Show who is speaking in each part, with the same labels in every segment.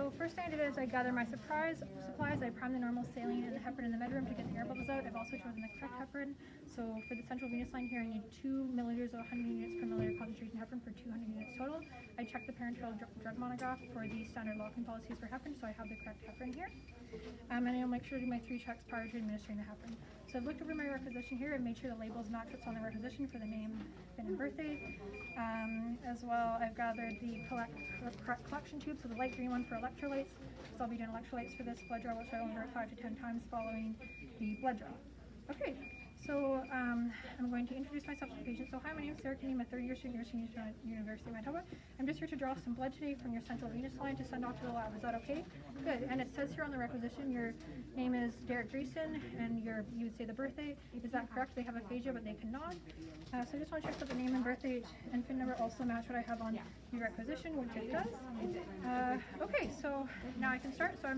Speaker 1: So first thing I did is I gathered my supplies. I primed the normal saline and the heparin in the med room to get the air bubbles out. I've also chosen the correct heparin. So for the central venous line here, I need 2 milliliters of 100 units per milliliter concentration heparin for 200 units total. I checked the parenteral drug monograph for the standard locking policies for heparin, so I have the correct heparin here. And I'll make sure to do my 3 checks prior to administering the heparin. So I've looked over my requisition here and made sure the labels match what's on the requisition for the name, bin, and birth date. As well, I've gathered the correct collection tube, so the light green one for electrolytes, because I'll be doing electrolytes for this blood draw, which I will order 5 to 10 times following the blood draw. Okay, so I'm going to introduce myself to the patient. So hi, my name is Sarah Kinney. I'm a third-year student at University of Manitoba. I'm just here to draw some blood today from your central venous line to send off to the lab. Is that okay? Good. And it says here on the requisition your name is Derek Dreesen, and you would say the birthday. Is that correct? They have aphasia, but they can nod. So I just want to check that the name and birth date and PIN number also match what I have on the requisition, which it does. Okay, so now I can start. So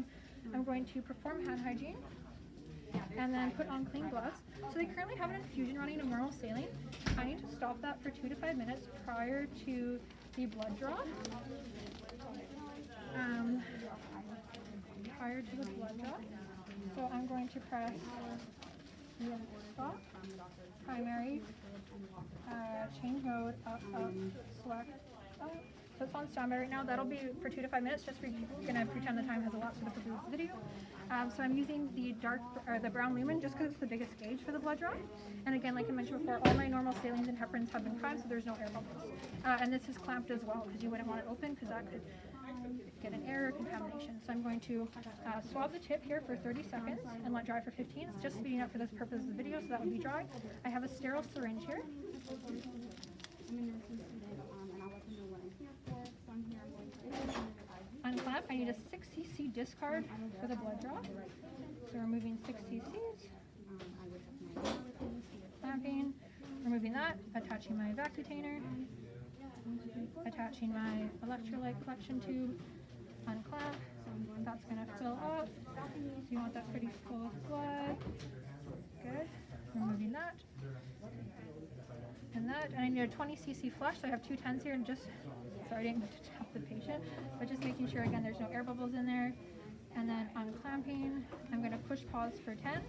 Speaker 1: I'm going to perform hand hygiene and then put on clean gloves. So they currently have an infusion running of normal saline. I need to stop that for 2 to 5 minutes prior to the blood draw. Prior to the blood draw. So I'm going to press stop, primary, change mode, up, select, up. So it's on standby right now. That'll be for 2 to 5 minutes. Just we're gonna pretend the time has elapsed for the purpose of the video. So I'm using the the brown lumen just because it's the biggest gauge for the blood draw. And again, like I mentioned before, all my normal salines and heparins have been primed, so there's no air bubbles. And this is clamped as well because you wouldn't want it open because that could get an error contamination. So I'm going to swab the tip here for 30 seconds and let dry for 15. It's just speeding up for this purpose of the video, so that would be dry. I have a sterile syringe here. Unclamp, I need a 6 cc discard for the blood draw. So removing 6 cc's. Clamping, removing that, attaching my vacutainer, attaching my electrolyte collection tube, unclamp. That's going to fill up. So you want that pretty full of blood. Good. Removing that. And I need a 20 cc flush, so I have 2 10s here, and just, sorry I didn't get to tap the patient, but just making sure again there's no air bubbles in there. And then unclamping, I'm going to push pause for 10.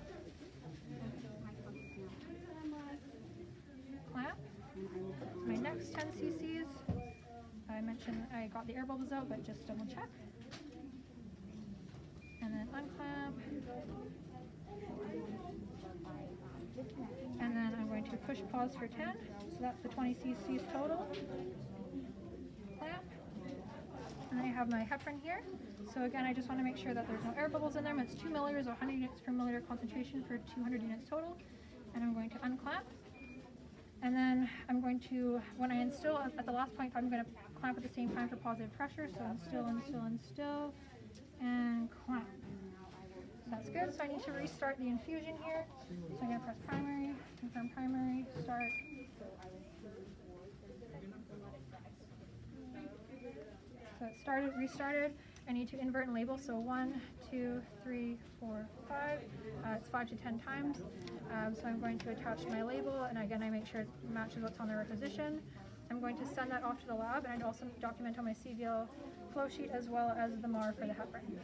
Speaker 1: Clamp. My next 10 cc's, I mentioned I got the air bubbles out, but just double check. And then unclamp. And then I'm going to push pause for 10. So that's the 20 cc's total. Clamp. And then I have my heparin here. So again, I just want to make sure that there's no air bubbles in there. It's 2 milliliters or 100 units per milliliter concentration for 200 units total. And I'm going to unclamp. And then I'm going to, when I instill at the last point, I'm going to clamp at the same time for positive pressure. So instill, and clamp. So that's good. So I need to restart the infusion here. So I'm going to press primary, confirm primary, start. So it started, restarted. I need to invert and label. So 1, 2, 3, 4, 5. It's 5 to 10 times. So I'm going to attach my label, and again, I make sure it matches what's on the requisition. I'm going to send that off to the lab, and I'd also document on my CVL flow sheet as well as the MAR for the heparin.